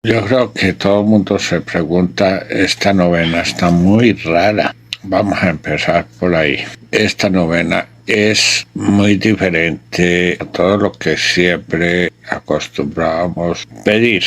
Yo creo que todo el mundo se pregunta, esta novena está muy rara. Vamos a empezar por ahí. Esta novena es muy diferente a todo lo que siempre acostumbrábamos pedir,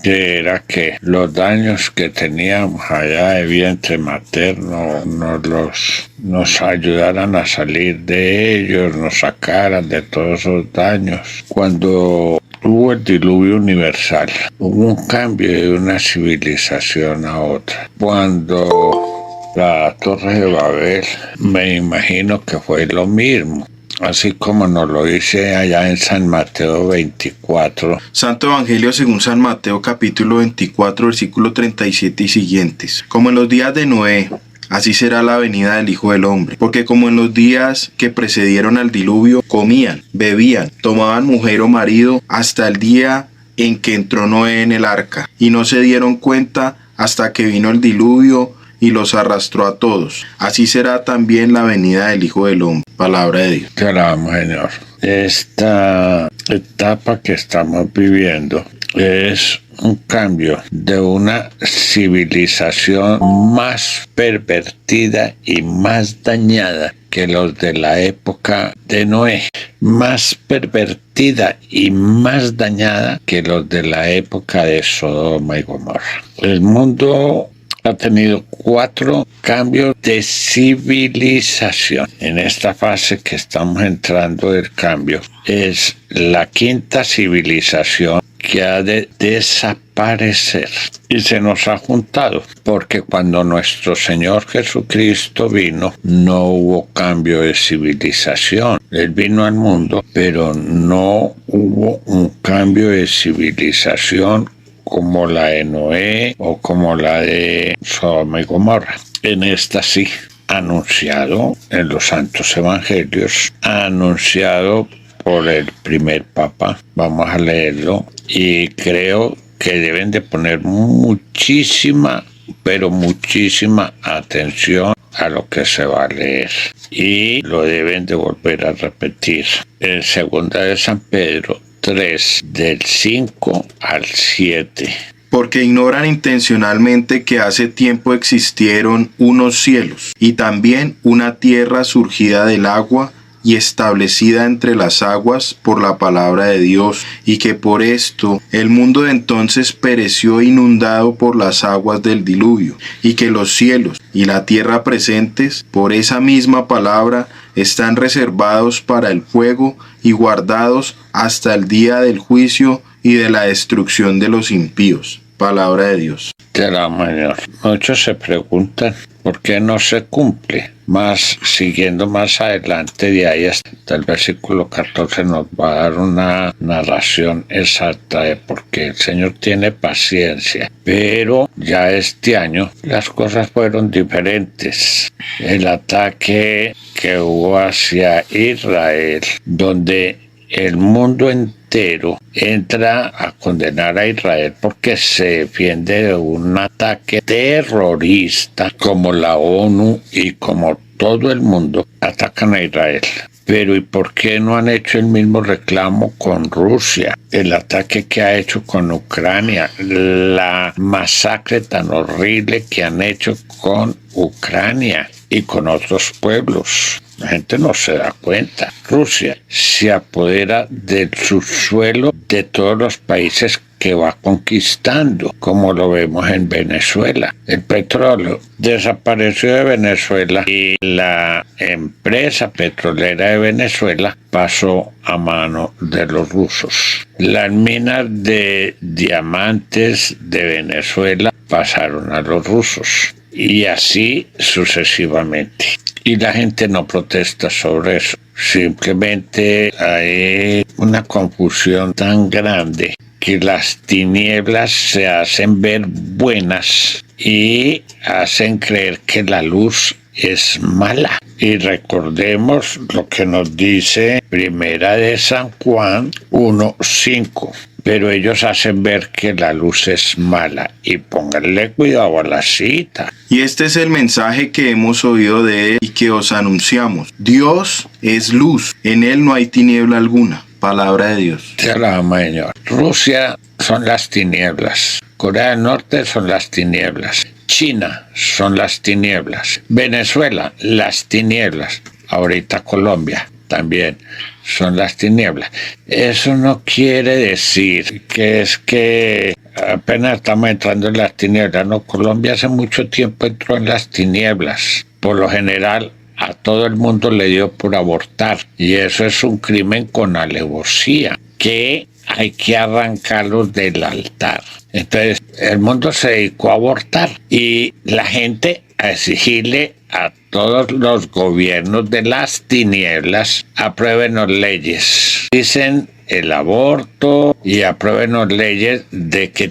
que era que los daños que teníamos allá de vientre materno nos ayudaran a salir de ellos, nos sacaran de todos esos daños. Cuando hubo el diluvio universal, hubo un cambio de una civilización a otra. Cuando la Torre de Babel, me imagino que fue lo mismo, así como nos lo dice allá en San Mateo 24. Santo Evangelio según San Mateo capítulo 24, versículo 37 y siguientes. Como en los días de Noé, así será la venida del Hijo del Hombre. Porque como en los días que precedieron al diluvio, comían, bebían, tomaban mujer o marido, hasta el día en que entró Noé en el arca, y no se dieron cuenta hasta que vino el diluvio y los arrastró a todos. Así será también la venida del Hijo del Hombre. Palabra de Dios. Te alabamos, Señor. Esta etapa que estamos viviendo es un cambio de una civilización más pervertida y más dañada que los de la época de Noé, más pervertida y más dañada que los de la época de Sodoma y Gomorra. El mundo ha tenido 4 cambios de civilización. En esta fase que estamos entrando del cambio, es la 5ª civilización que ha de desaparecer. Y se nos ha juntado, porque cuando nuestro Señor Jesucristo vino, no hubo cambio de civilización. Él vino al mundo, pero no hubo un cambio de civilización como la de Noé o como la de Sodoma y Gomorra. En esta sí, anunciado en los santos evangelios, anunciado por el primer papa. Vamos a leerlo y creo que deben de poner muchísima, pero muchísima atención a lo que se va a leer y lo deben de volver a repetir. En segunda de San Pedro 3, del 5 al 7. Porque ignoran intencionalmente que hace tiempo existieron unos cielos y también una tierra surgida del agua y establecida entre las aguas por la palabra de Dios, y que por esto el mundo de entonces pereció inundado por las aguas del diluvio, y que los cielos y la tierra presentes por esa misma palabra están reservados para el fuego y guardados hasta el día del juicio y de la destrucción de los impíos. Palabra de Dios. Te la Señor. Muchos se preguntan por qué no se cumple. Más siguiendo más adelante de ahí hasta el versículo 14 nos va a dar una narración exacta de por qué el Señor tiene paciencia. Pero ya este año las cosas fueron diferentes. El ataque que hubo hacia Israel, donde el mundo entero entra a condenar a Israel porque se defiende de un ataque terrorista, como la ONU y como todo el mundo atacan a Israel. Pero ¿y por qué no han hecho el mismo reclamo con Rusia? El ataque que ha hecho con Ucrania, la masacre tan horrible que han hecho con Ucrania y con otros pueblos. La gente no se da cuenta. Rusia se apodera del subsuelo de todos los países que va conquistando, como lo vemos en Venezuela. El petróleo desapareció de Venezuela y la empresa petrolera de Venezuela pasó a mano de los rusos. Las minas de diamantes de Venezuela pasaron a los rusos y así sucesivamente. Y la gente no protesta sobre eso. Simplemente hay una confusión tan grande que las tinieblas se hacen ver buenas y hacen creer que la luz es mala. Y recordemos lo que nos dice Primera de San Juan 1:5. Pero ellos hacen ver que la luz es mala, y pónganle cuidado a la cita. Y este es el mensaje que hemos oído de él y que os anunciamos. Dios es luz, en él no hay tiniebla alguna. Palabra de Dios. Te alabamos, Señor. Rusia son las tinieblas. Corea del Norte son las tinieblas. China son las tinieblas. Venezuela, las tinieblas. Ahorita Colombia también son las tinieblas. Eso no quiere decir que apenas estamos entrando en las tinieblas. No, Colombia hace mucho tiempo entró en las tinieblas. Por lo general, a todo el mundo le dio por abortar. Y eso es un crimen con alevosía, que hay que arrancarlos del altar. Entonces, el mundo se dedicó a abortar y la gente a exigirle a todos los gobiernos de las tinieblas: apruébenos leyes. Dicen el aborto y apruébenos leyes de que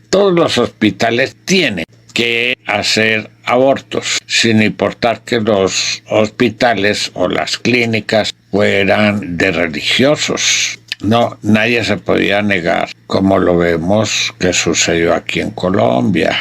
todos los hospitales tienen que hacer abortos, sin importar que los hospitales o las clínicas fueran de religiosos. No, nadie se podía negar, como lo vemos que sucedió aquí en Colombia.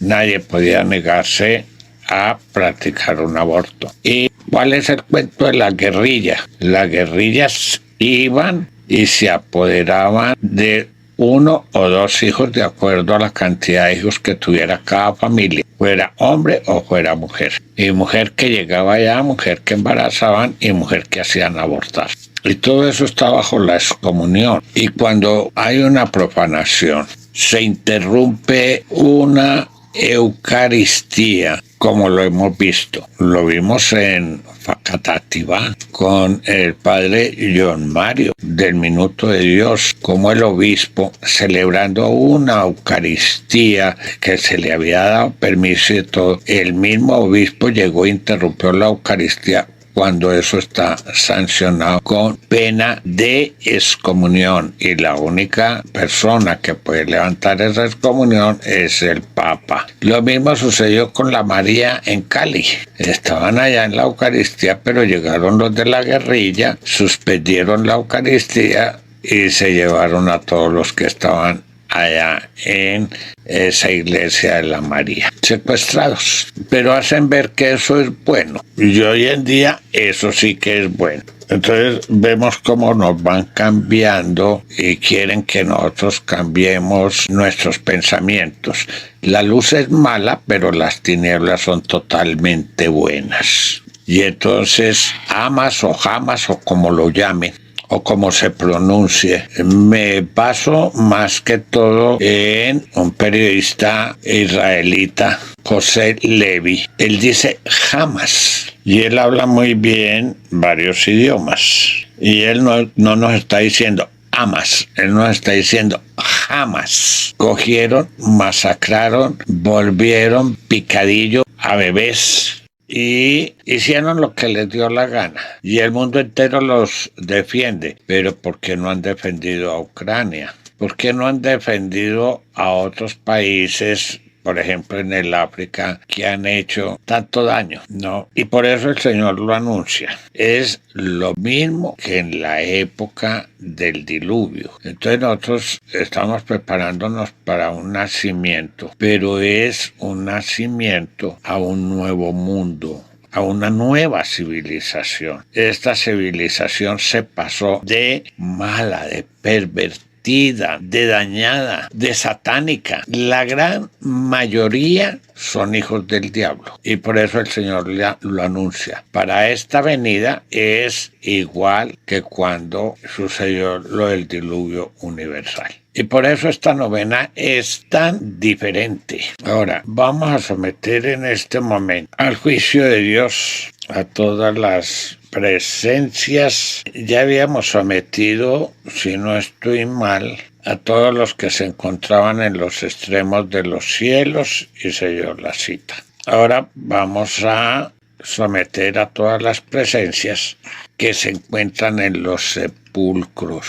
Nadie podía negarse a practicar un aborto. ¿Y cuál es el cuento de la guerrilla? Las guerrillas iban y se apoderaban de uno o dos hijos de acuerdo a la cantidad de hijos que tuviera cada familia, fuera hombre o fuera mujer. Y mujer que llegaba allá, mujer que embarazaban y mujer que hacían abortar. Y todo eso está bajo la excomunión. Y cuando hay una profanación, se interrumpe una Eucaristía, como lo hemos visto. Lo vimos en Facatativá con el padre John Mario del Minuto de Dios, como el obispo, celebrando una Eucaristía que se le había dado permiso y todo, el mismo obispo llegó e interrumpió la Eucaristía, cuando eso está sancionado con pena de excomunión, y la única persona que puede levantar esa excomunión es el Papa. Lo mismo sucedió con la María en Cali. Estaban allá en la Eucaristía, pero llegaron los de la guerrilla, suspendieron la Eucaristía y se llevaron a todos los que estaban allá en esa iglesia de la María, secuestrados, pero hacen ver que eso es bueno, y hoy en día eso sí que es bueno. Entonces vemos cómo nos van cambiando y quieren que nosotros cambiemos nuestros pensamientos. La luz es mala, pero las tinieblas son totalmente buenas. Y entonces, amas o jamas o como lo llamen, o como se pronuncie. Me baso más que todo en un periodista israelita, José Levi. Él dice jamás, y él habla muy bien varios idiomas. Y él no nos está diciendo amas, él nos está diciendo jamás. Cogieron, masacraron, volvieron picadillo a bebés y hicieron lo que les dio la gana. Y el mundo entero los defiende. Pero ¿por qué no han defendido a Ucrania? ¿Por qué no han defendido a otros países, por ejemplo en el África, que han hecho tanto daño? No. Y por eso el Señor lo anuncia. Es lo mismo que en la época del diluvio. Entonces nosotros estamos preparándonos para un nacimiento, pero es un nacimiento a un nuevo mundo, a una nueva civilización. Esta civilización se pasó de mala, de pervertida, de dañada, de satánica. La gran mayoría son hijos del diablo, y por eso el Señor lo anuncia. Para esta venida es igual que cuando sucedió lo del diluvio universal. Y por eso esta novena es tan diferente. Ahora, vamos a someter en este momento al juicio de Dios a todas las presencias. Ya habíamos sometido, si no estoy mal, a todos los que se encontraban en los extremos de los cielos, y se dio la cita. Ahora vamos a someter a todas las presencias que se encuentran en los sepulcros,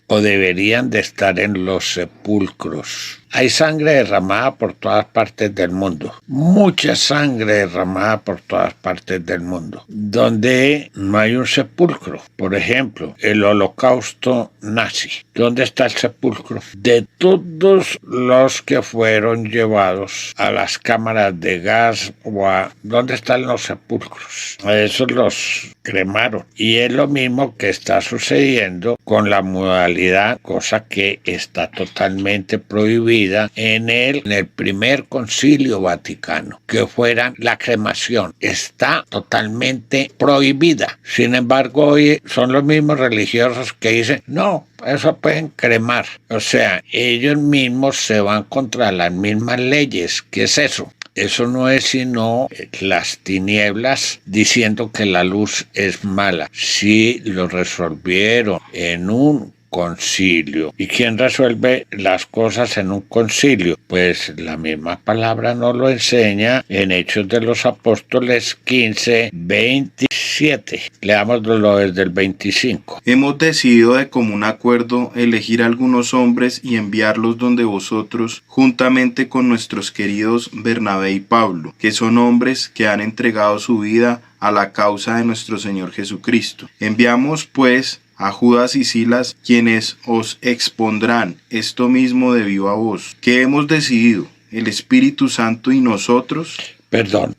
o deberían de estar en los sepulcros. Hay sangre derramada por todas partes del mundo. Mucha sangre derramada por todas partes del mundo. Donde no hay un sepulcro. Por ejemplo, el holocausto nazi. ¿Dónde está el sepulcro? De todos los que fueron llevados a las cámaras de gas ¿dónde están los sepulcros? A esos los cremaron. Y es lo mismo que está sucediendo con la modalidad, cosa que está totalmente prohibida en el primer concilio vaticano, que fuera la cremación. Está totalmente prohibida. Sin embargo, hoy son los mismos religiosos que dicen, no, eso pueden cremar. O sea, ellos mismos se van contra las mismas leyes. ¿Qué es eso? Eso no es sino las tinieblas diciendo que la luz es mala. Sí lo resolvieron en un concilio. ¿Y quién resuelve las cosas en un concilio? Pues la misma palabra nos lo enseña en Hechos de los Apóstoles 15:27. Leámoslo desde el 25. Hemos decidido de común acuerdo elegir algunos hombres y enviarlos donde vosotros, juntamente con nuestros queridos Bernabé y Pablo, que son hombres que han entregado su vida a la causa de nuestro Señor Jesucristo. Enviamos, pues, a Judas y Silas, quienes os expondrán esto mismo de viva voz. ¿Qué hemos decidido? ¿El Espíritu Santo y nosotros?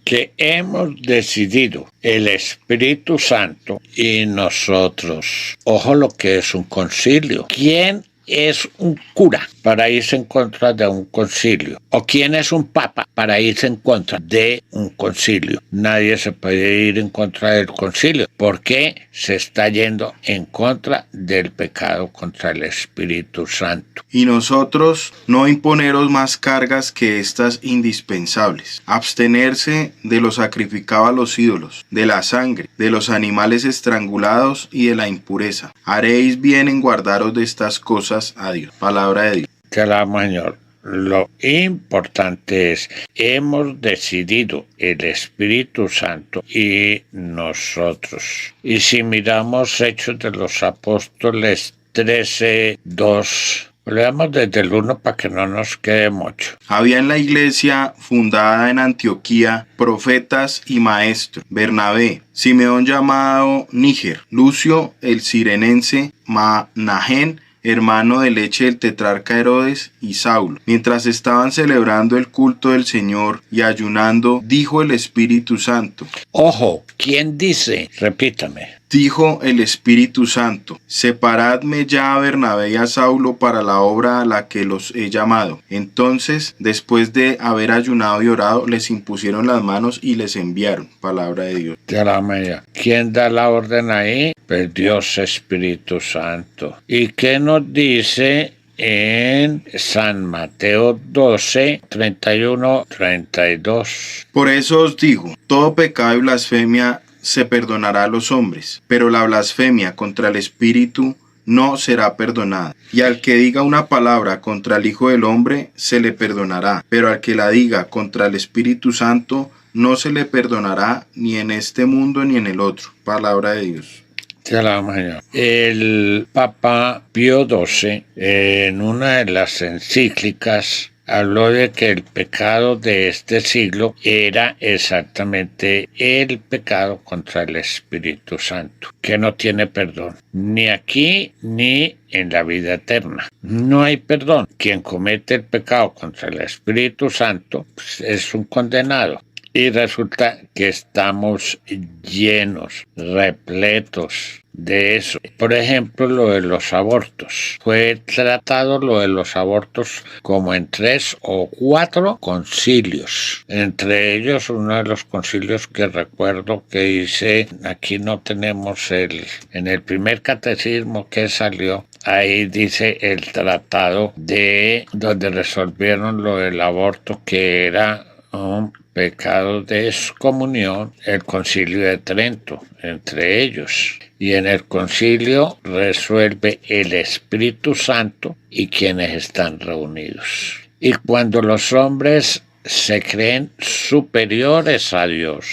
Que hemos decidido el Espíritu Santo y nosotros. Ojo lo que es un concilio. ¿Quién es un cura para irse en contra de un concilio? ¿O quién es un papa para irse en contra de un concilio? Nadie se puede ir en contra del concilio porque se está yendo en contra del pecado contra el Espíritu Santo. Y nosotros no imponeros más cargas que estas indispensables. Abstenerse de lo sacrificado a los ídolos, de la sangre, de los animales estrangulados y de la impureza. Haréis bien en guardaros de estas cosas a Dios. Palabra de Dios. Que la Señor. Lo importante es, hemos decidido el Espíritu Santo y nosotros. Y si miramos Hechos de los Apóstoles 13:2, leamos desde el 1 para que no nos quede mucho. Había en la iglesia fundada en Antioquía profetas y maestros: Bernabé, Simeón llamado Níger, Lucio el Cirenense, Manahén, hermano de leche del tetrarca Herodes, y Saulo. Mientras estaban celebrando el culto del Señor y ayunando, dijo el Espíritu Santo. Ojo, ¿quién dice? Repítame. Dijo el Espíritu Santo: separadme ya a Bernabé y a Saulo para la obra a la que los he llamado. Entonces, después de haber ayunado y orado, les impusieron las manos y les enviaron. Palabra de Dios. ¿Quién da la orden ahí? Pues Dios Espíritu Santo. ¿Y qué nos dice en San Mateo 12, 31, 32? Por eso os digo, todo pecado y blasfemia se perdonará a los hombres, pero la blasfemia contra el Espíritu no será perdonada. Y al que diga una palabra contra el Hijo del Hombre se le perdonará, pero al que la diga contra el Espíritu Santo no se le perdonará ni en este mundo ni en el otro. Palabra de Dios. El Papa Pío XII, en una de las encíclicas, habló de que el pecado de este siglo era exactamente el pecado contra el Espíritu Santo, que no tiene perdón, ni aquí ni en la vida eterna. No hay perdón. Quien comete el pecado contra el Espíritu Santo, pues, es un condenado. Y resulta que estamos llenos, repletos de eso. Por ejemplo, lo de los abortos. Fue tratado lo de los abortos como en 3 o 4 concilios. Entre ellos, uno de los concilios que recuerdo que dice, aquí no tenemos en el primer catecismo que salió, ahí dice el tratado de donde resolvieron lo del aborto, que era un pecado de excomunión, el Concilio de Trento, entre ellos. Y en el concilio resuelve el Espíritu Santo y quienes están reunidos. Y cuando los hombres se creen superiores a Dios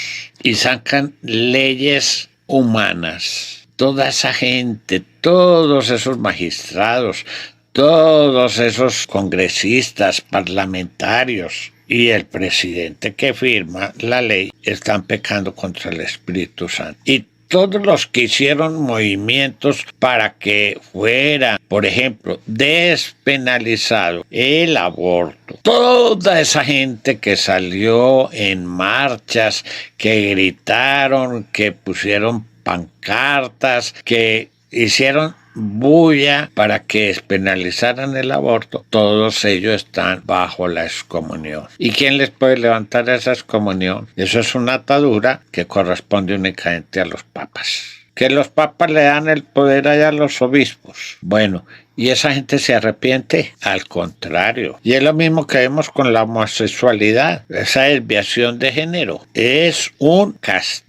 y sacan leyes humanas, toda esa gente, todos esos magistrados, todos esos congresistas, parlamentarios y el presidente que firma la ley están pecando contra el Espíritu Santo. Y todos los que hicieron movimientos para que fuera, por ejemplo, despenalizado el aborto, toda esa gente que salió en marchas, que gritaron, que pusieron pancartas, que hicieron bulla para que despenalizaran el aborto, todos ellos están bajo la excomunión. ¿Y quién les puede levantar esa excomunión? Eso es una atadura que corresponde únicamente a los papas. Que los papas le dan el poder allá a los obispos. Bueno, ¿y esa gente se arrepiente? Al contrario. Y es lo mismo que vemos con la homosexualidad. Esa desviación de género es un castigo,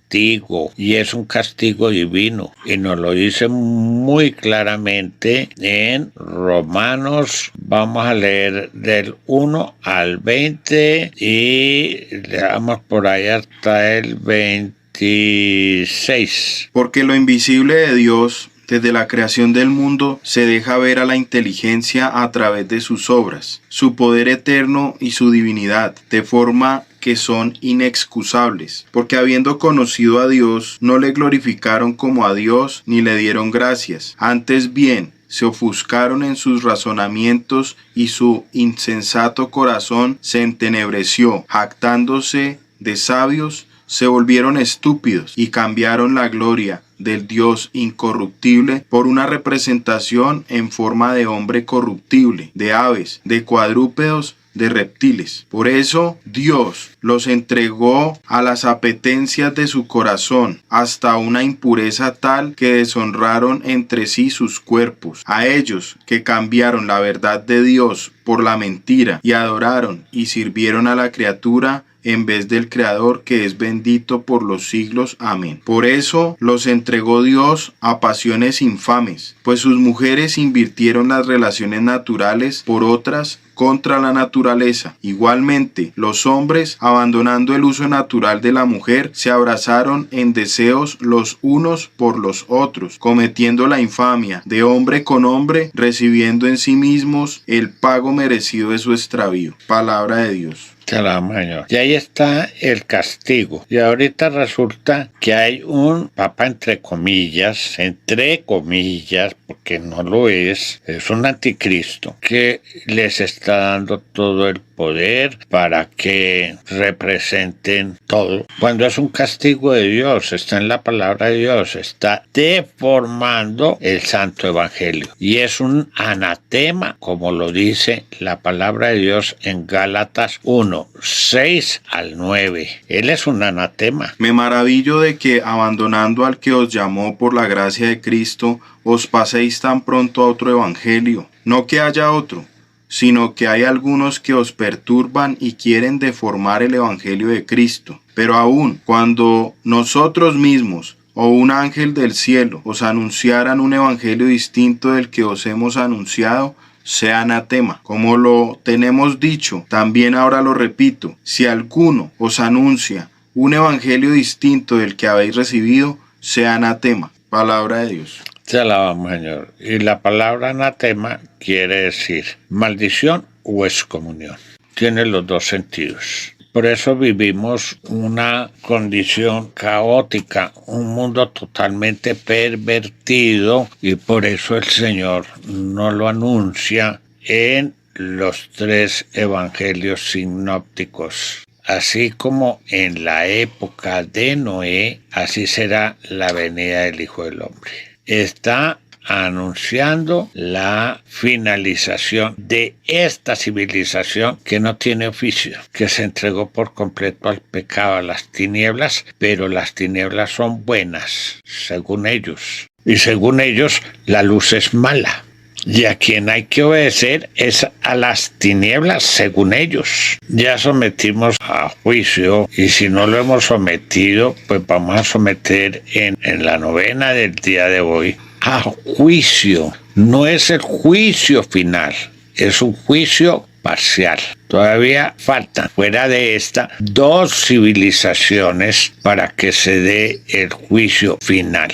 y es un castigo divino, y nos lo dice muy claramente en Romanos. Vamos a leer del 1 al 20 y leamos por ahí hasta el 26. Porque lo invisible de Dios, desde la creación del mundo, se deja ver a la inteligencia a través de sus obras, su poder eterno y su divinidad, de forma que son inexcusables, porque habiendo conocido a Dios, no le glorificaron como a Dios ni le dieron gracias. Antes bien, se ofuscaron en sus razonamientos y su insensato corazón se entenebreció. Jactándose de sabios, se volvieron estúpidos y cambiaron la gloria del Dios incorruptible por una representación en forma de hombre corruptible, de aves, de cuadrúpedos, de reptiles. Por eso Dios los entregó a las apetencias de su corazón, hasta una impureza tal que deshonraron entre sí sus cuerpos. A ellos que cambiaron la verdad de Dios por la mentira y adoraron y sirvieron a la criatura en vez del Creador, que es bendito por los siglos. Amén. Por eso los entregó Dios a pasiones infames, pues sus mujeres invirtieron las relaciones naturales por otras contra la naturaleza. Igualmente, los hombres, abandonando el uso natural de la mujer, se abrazaron en deseos los unos por los otros, cometiendo la infamia de hombre con hombre, recibiendo en sí mismos el pago merecido de su extravío. Palabra de Dios. Y ahí está el castigo. Y ahorita resulta que hay un papa entre comillas, porque no lo es un anticristo, que les está dando todo el poder para que representen todo. Cuando es un castigo de Dios, está en la palabra de Dios, está deformando el santo evangelio. Y es un anatema, como lo dice la palabra de Dios en Gálatas 1, 6 al 9. Él es un anatema. Me maravillo de que, abandonando al que os llamó por la gracia de Cristo, os paséis tan pronto a otro evangelio. No que haya otro, sino que hay algunos que os perturban y quieren deformar el evangelio de Cristo. Pero aún cuando nosotros mismos o un ángel del cielo os anunciaran un evangelio distinto del que os hemos anunciado, sea anatema. Como lo tenemos dicho, también ahora lo repito: si alguno os anuncia un evangelio distinto del que habéis recibido, sea anatema. Palabra de Dios. Te alabamos, Señor. Y la palabra anatema quiere decir maldición o excomunión. Tiene los dos sentidos. Por eso vivimos una condición caótica, un mundo totalmente pervertido, y por eso el Señor nos lo anuncia en los 3 evangelios sinópticos. Así como en la época de Noé, así será la venida del Hijo del Hombre. Está anunciando la finalización de esta civilización que no tiene oficio, que se entregó por completo al pecado, a las tinieblas, pero las tinieblas son buenas, según ellos. Y según ellos, la luz es mala. Y a quien hay que obedecer es a las tinieblas, según ellos. Ya sometimos a juicio, y si no lo hemos sometido, pues vamos a someter en la novena del día de hoy a juicio. No es el juicio final, es un juicio parcial. Todavía faltan, fuera de esta, 2 civilizaciones para que se dé el juicio final.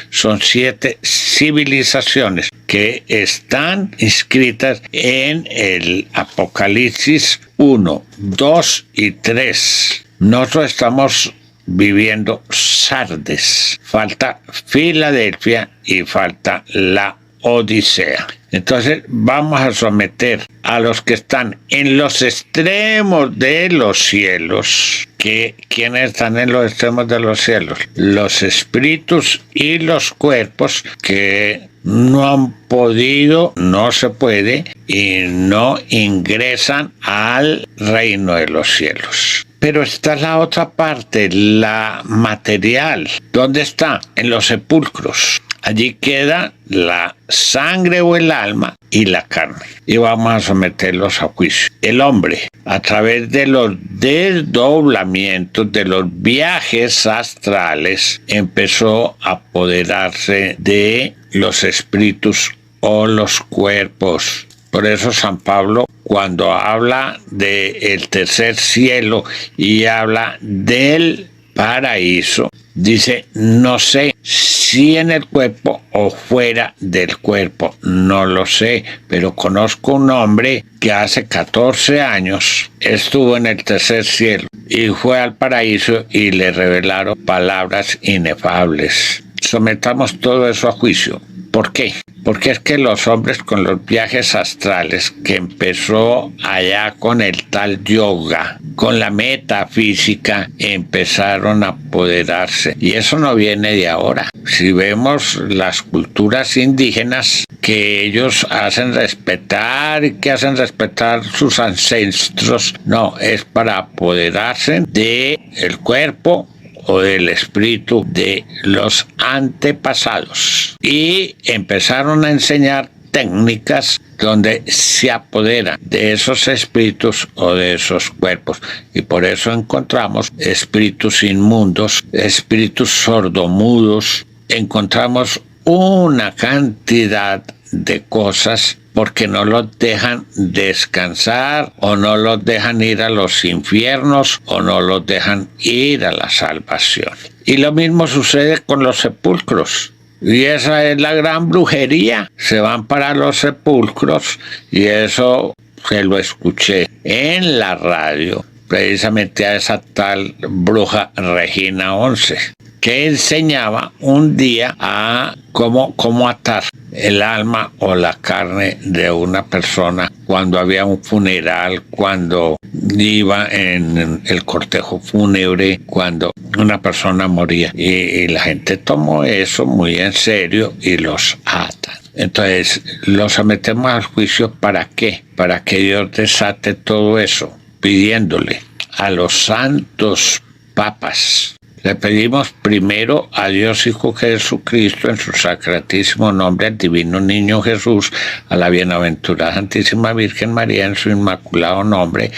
Son 7 civilizaciones que están inscritas en el Apocalipsis 1, 2 y 3. Nosotros estamos viviendo Sardes, falta Filadelfia y falta la Odisea. Entonces vamos a someter a los que están en los extremos de los cielos. ¿Quiénes están en los extremos de los cielos? Los espíritus y los cuerpos que no han podido, no se puede, y no ingresan al reino de los cielos. Pero está la otra parte, la material. ¿Dónde está? En los sepulcros. Allí queda la sangre o el alma y la carne. Y vamos a someterlos a juicio. El hombre, a través de los desdoblamientos, de los viajes astrales, empezó a apoderarse de los espíritus o los cuerpos. Por eso San Pablo, cuando habla del tercer cielo y habla del paraíso, dice, no sé si en el cuerpo o fuera del cuerpo, no lo sé, pero conozco un hombre que hace 14 años estuvo en el tercer cielo y fue al paraíso y le revelaron palabras inefables. Sometamos todo eso a juicio. ¿Por qué? Porque es que los hombres con los viajes astrales, que empezó allá con el tal yoga, con la metafísica, empezaron a apoderarse. Y eso no viene de ahora. Si vemos las culturas indígenas, que ellos hacen respetar y que hacen respetar sus ancestros, no, es para apoderarse del cuerpo o del espíritu de los antepasados. Y empezaron a enseñar técnicas donde se apoderan de esos espíritus o de esos cuerpos. Y por eso encontramos espíritus inmundos, espíritus sordomudos, encontramos una cantidad de cosas porque no los dejan descansar o no los dejan ir a los infiernos o no los dejan ir a la salvación. Y lo mismo sucede con los sepulcros. Y esa es la gran brujería. Se van para los sepulcros y eso se lo escuché en la radio, precisamente a esa tal bruja Regina 11, que enseñaba un día a cómo atar el alma o la carne de una persona cuando había un funeral, cuando iba en el cortejo fúnebre, cuando una persona moría. Y la gente tomó eso muy en serio y los atan. Entonces, los sometemos al juicio, ¿para qué? Para que Dios desate todo eso, pidiéndole a los santos papas. Le pedimos primero a Dios Hijo Jesucristo en su sacratísimo nombre, al divino niño Jesús, a la bienaventurada Santísima Virgen María en su inmaculado nombre,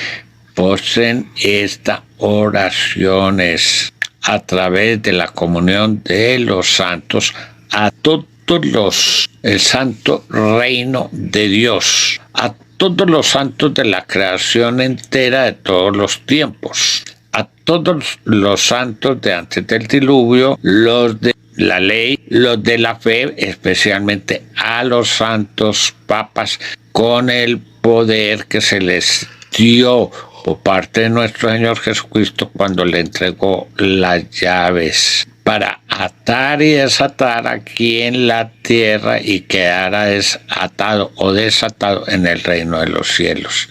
posen estas oraciones a través de la comunión de los santos a todos el santo reino de Dios, a todos los santos de la creación entera de todos los tiempos, a todos los santos de antes del diluvio, los de la ley, los de la fe, especialmente a los santos papas, con el poder que se les dio por parte de nuestro Señor Jesucristo cuando le entregó las llaves para atar y desatar aquí en la tierra y quedara atado o desatado en el reino de los cielos.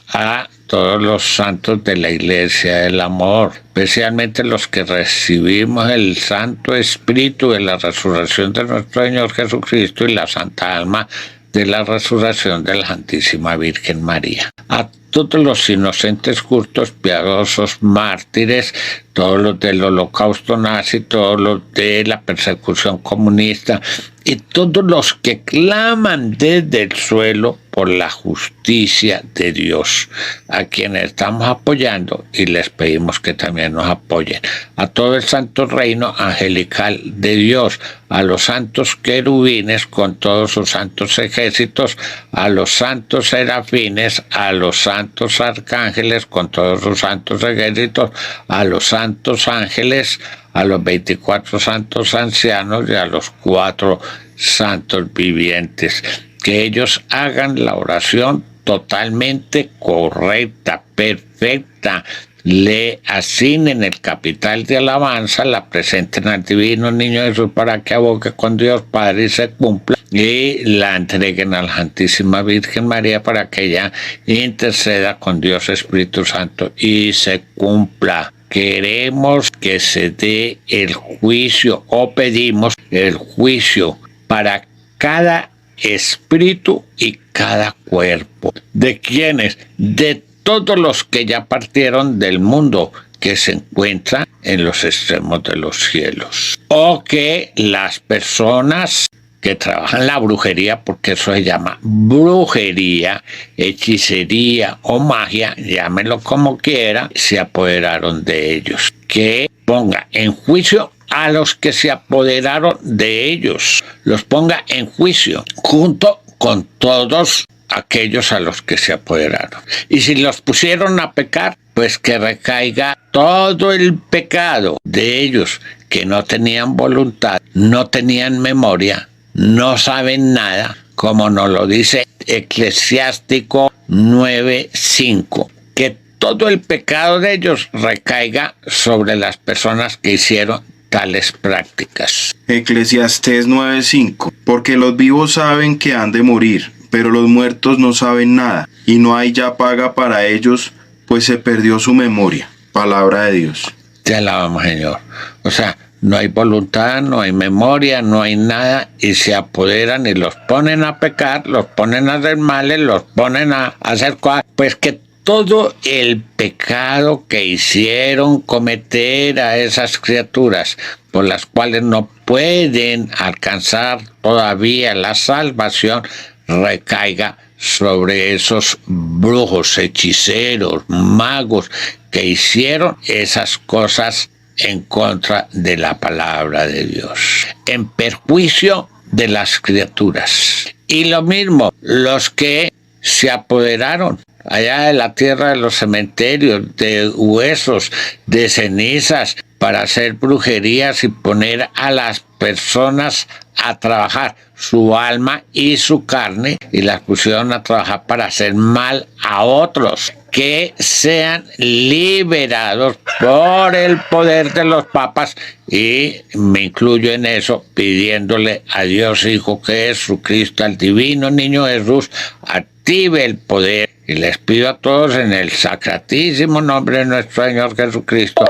A todos los santos de la Iglesia del Amor, especialmente los que recibimos el Santo Espíritu de la resurrección de nuestro Señor Jesucristo y la Santa Alma de la resurrección de la Santísima Virgen María. A todos los inocentes, justos, piadosos, mártires, todos los del holocausto nazi, todos los de la persecución comunista y todos los que claman desde el suelo por la justicia de Dios, a quienes estamos apoyando y les pedimos que también nos apoyen. A todo el santo reino angelical de Dios, a los santos querubines con todos sus santos ejércitos, a los santos serafines, a los santos arcángeles con todos sus santos ejércitos, a los santos ángeles, a los 24 santos ancianos y a los 4 santos vivientes, que ellos hagan la oración totalmente correcta, perfecta, le asignen el capital de alabanza, la presenten al divino niño Jesús para que abogue con Dios Padre y se cumpla, y la entreguen a la Santísima Virgen María para que ella interceda con Dios Espíritu Santo y se cumpla. Queremos que se dé el juicio, o pedimos el juicio para cada espíritu y cada cuerpo. ¿De quiénes? De todos los que ya partieron del mundo, que se encuentran en los extremos de los cielos. O que las personas que trabajan la brujería, porque eso se llama brujería, hechicería o magia, llámenlo como quiera, se apoderaron de ellos. Que ponga en juicio a los que se apoderaron de ellos, los ponga en juicio junto con todos aquellos a los que se apoderaron. Y si los pusieron a pecar, pues que recaiga todo el pecado de ellos, que no tenían voluntad, no tenían memoria, no saben nada, como nos lo dice Eclesiástico 9:5, que todo el pecado de ellos recaiga sobre las personas que hicieron tales prácticas. Eclesiastés 9:5, porque los vivos saben que han de morir, pero los muertos no saben nada, y no hay ya paga para ellos, pues se perdió su memoria. Palabra de Dios. Te alabamos, Señor. O sea, no hay voluntad, no hay memoria, no hay nada, y se apoderan y los ponen a pecar, los ponen a hacer males, los ponen a hacer cosas, pues que todo el pecado que hicieron cometer a esas criaturas, por las cuales no pueden alcanzar todavía la salvación, recaiga sobre esos brujos, hechiceros, magos que hicieron esas cosas en contra de la palabra de Dios, en perjuicio de las criaturas. Y lo mismo, los que se apoderaron allá de la tierra de los cementerios, de huesos, de cenizas, para hacer brujerías y poner a las personas a trabajar su alma y su carne, y las pusieron a trabajar para hacer mal a otros, que sean liberados por el poder de los papas, y me incluyo en eso, pidiéndole a Dios Hijo, que es Jesucristo, al divino niño Jesús, active el poder. Y les pido a todos en el sacratísimo nombre de nuestro Señor Jesucristo,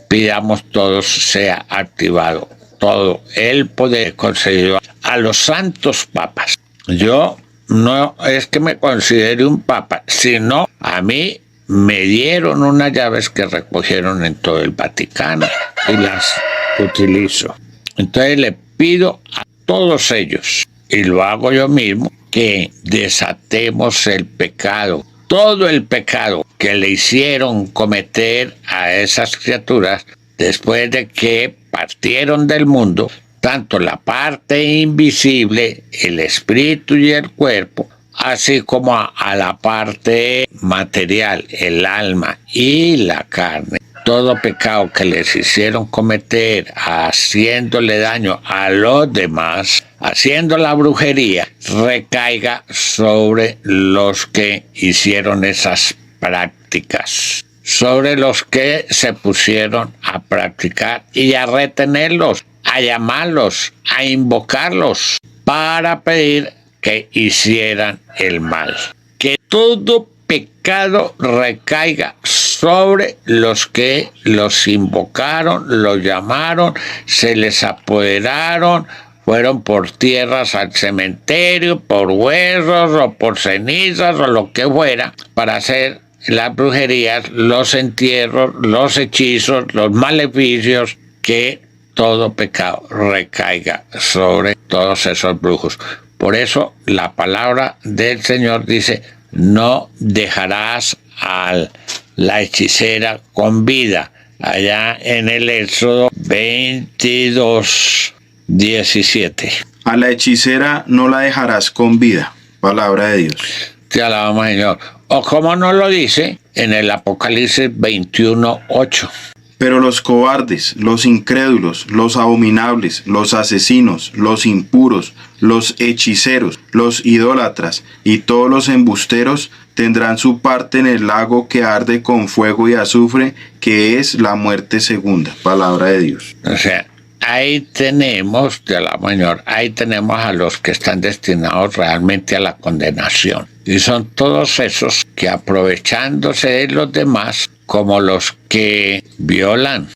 pidamos todos sea activado todo el poder concedido a los santos papas. Yo no es que me considere un papa, sino a mí me dieron unas llaves que recogieron en todo el Vaticano y las utilizo. Entonces le pido a todos ellos, y lo hago yo mismo, que desatemos el pecado, todo el pecado que le hicieron cometer a esas criaturas después de que partieron del mundo, tanto la parte invisible, el espíritu y el cuerpo, así como a la parte material, el alma y la carne. Todo pecado que les hicieron cometer haciéndole daño a los demás, haciendo la brujería, recaiga sobre los que hicieron esas prácticas, sobre los que se pusieron a practicar y a retenerlos, a llamarlos, a invocarlos para pedir que hicieran el mal. Que todo pecado recaiga sobre los que los invocaron, los llamaron, se les apoderaron, fueron por tierras al cementerio, por huesos o por cenizas o lo que fuera, para hacer las brujerías, los entierros, los hechizos, los maleficios, que todo pecado recaiga sobre todos esos brujos. Por eso la palabra del Señor dice, no dejarás a la hechicera con vida. Allá en el Éxodo 22:17. A la hechicera no la dejarás con vida. Palabra de Dios. Te alabamos, Señor. O como nos lo dice en el Apocalipsis 21:8. Pero los cobardes, los incrédulos, los abominables, los asesinos, los impuros, los hechiceros, los idólatras y todos los embusteros tendrán su parte en el lago que arde con fuego y azufre, que es la muerte segunda. Palabra de Dios. O sea, ahí tenemos, de la mayor, ahí tenemos a los que están destinados realmente a la condenación. Y son todos esos que, aprovechándose de los demás, como los que violan,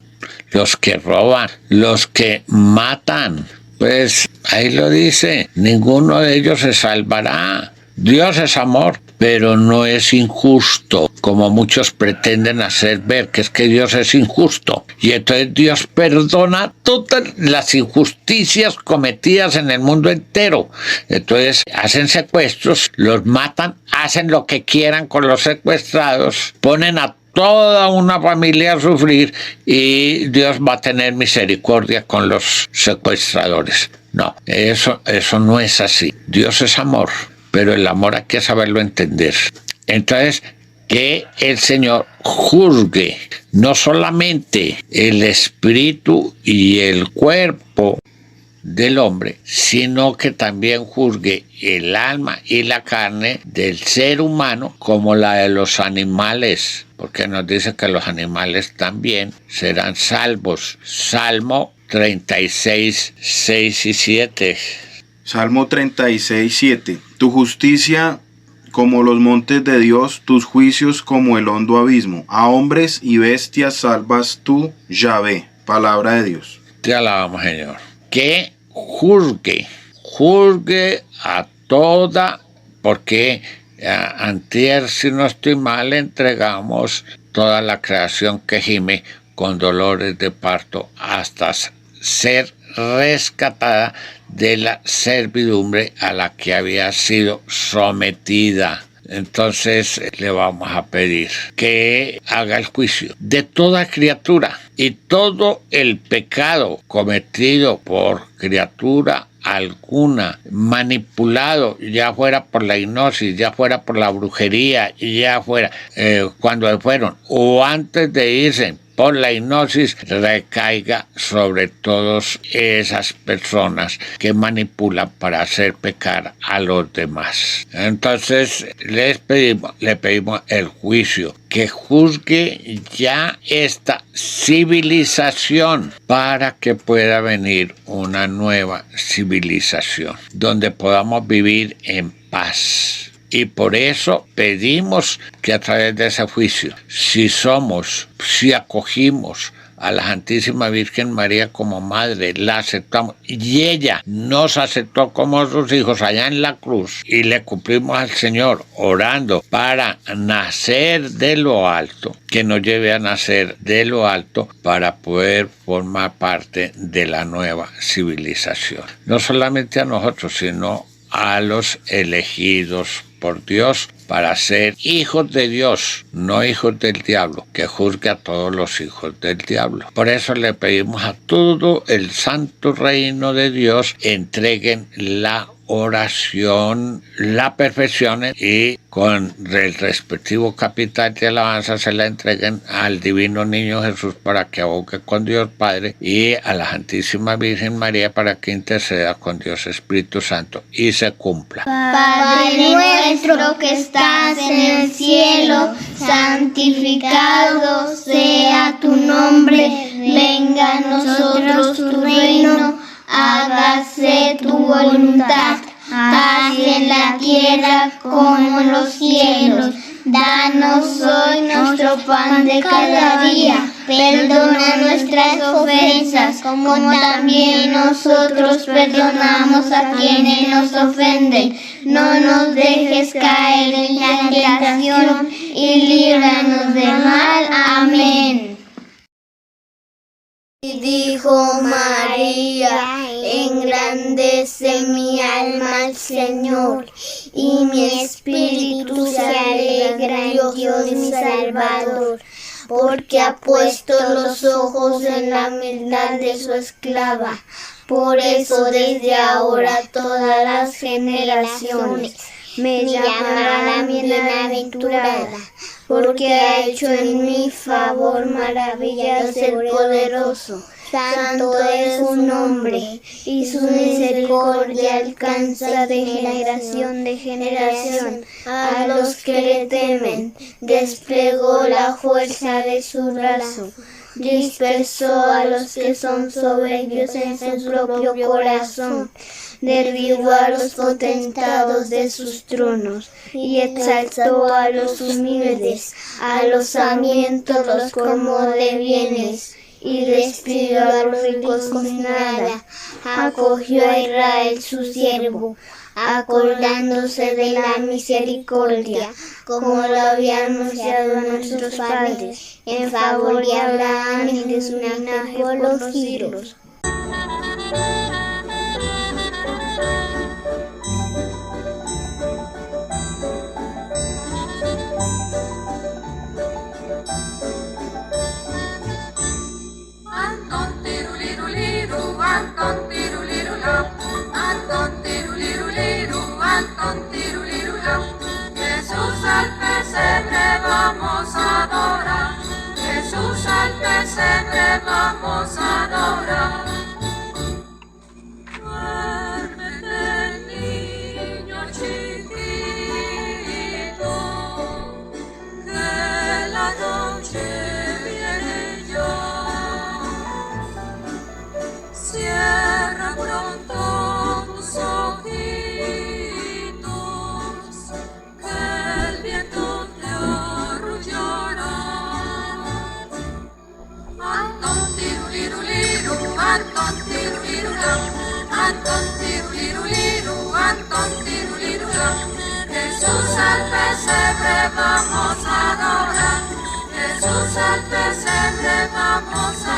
los que roban, los que matan, pues ahí lo dice, ninguno de ellos se salvará. Dios es amor, pero no es injusto, como muchos pretenden hacer ver, que es que Dios es injusto. Y entonces Dios perdona todas las injusticias cometidas en el mundo entero. Entonces hacen secuestros, los matan, hacen lo que quieran con los secuestrados, ponen a toda una familia a sufrir y Dios va a tener misericordia con los secuestradores. No, eso no es así. Dios es amor, pero el amor hay que saberlo entender. Entonces, que el Señor juzgue no solamente el espíritu y el cuerpo del hombre, sino que también juzgue el alma y la carne del ser humano como la de los animales, porque nos dice que los animales también serán salvos. Salmo 36, 6 y 7. Salmo 36, 7. Tu justicia como los montes de Dios, tus juicios como el hondo abismo. A hombres y bestias salvas tú, Yahvé. Palabra de Dios. Te alabamos, Señor. Que juzgue a toda, porque antier, si no estoy mal, entregamos toda la creación que gime con dolores de parto hasta ser rescatada de la servidumbre a la que había sido sometida. Entonces le vamos a pedir que haga el juicio de toda criatura y todo el pecado cometido por criatura alguna, manipulado, ya fuera por la hipnosis, ya fuera por la brujería, ya fuera cuando fueron o antes de irse por la hipnosis, recaiga sobre todas esas personas que manipulan para hacer pecar a los demás. Entonces le pedimos el juicio, que juzgue ya esta civilización para que pueda venir una nueva civilización donde podamos vivir en paz. Y por eso pedimos que a través de ese juicio, si acogimos a la Santísima Virgen María como madre, la aceptamos, y ella nos aceptó como sus hijos allá en la cruz, y le cumplimos al Señor orando para nacer de lo alto, que nos lleve a nacer de lo alto para poder formar parte de la nueva civilización. No solamente a nosotros, sino a los elegidos por Dios para ser hijos de Dios, no hijos del diablo, que juzgue a todos los hijos del diablo. Por eso le pedimos a todo el santo reino de Dios, entreguen la oración, la perfección, y con el respectivo capital de alabanza se la entreguen al divino niño Jesús para que abogue con Dios Padre, y a la Santísima Virgen María para que interceda con Dios Espíritu Santo y se cumpla. Padre nuestro que estás en el cielo, santificado sea tu nombre, venga a nosotros tu reino, hágase tu voluntad, así en la tierra como en los cielos. Danos hoy nuestro pan de cada día, perdona nuestras ofensas, como también nosotros perdonamos a quienes nos ofenden. No nos dejes caer en la tentación y líbranos del mal. Amén. Y dijo María, Engrandece mi alma al Señor, y mi espíritu se alegra en Dios mi Salvador, porque ha puesto los ojos en la humildad de su esclava. Por eso desde ahora todas las generaciones me llamarán bienaventurada, porque ha hecho en mi favor maravillas el poderoso. Santo es su nombre, y su misericordia alcanza de generación a los que le temen. Desplegó la fuerza de su brazo, dispersó a los que son soberbios en su propio corazón. Derribó a los potentados de sus tronos, y exaltó a los humildes, a los hambrientos los colmó de bienes, y despidió a los ricos con nada. Acogió a Israel su siervo, acordándose de la misericordia, como lo había anunciado a nuestros padres, en favor de Abraham y de su linaje por los siglos. Jesús al pesebre vamos a adorar, Jesús al pesebre vamos a adorar. Duérmete, niño chiquito, que la noche viene ya. Cierra pronto tus ojitos, que el viento te arrullará. Anton tiruliruliru, Anton tirulirulam, Anton tiruliruliru, Anton tirulirulam. Jesús al pesebre vamos a adorar, Jesús al pesebre vamos a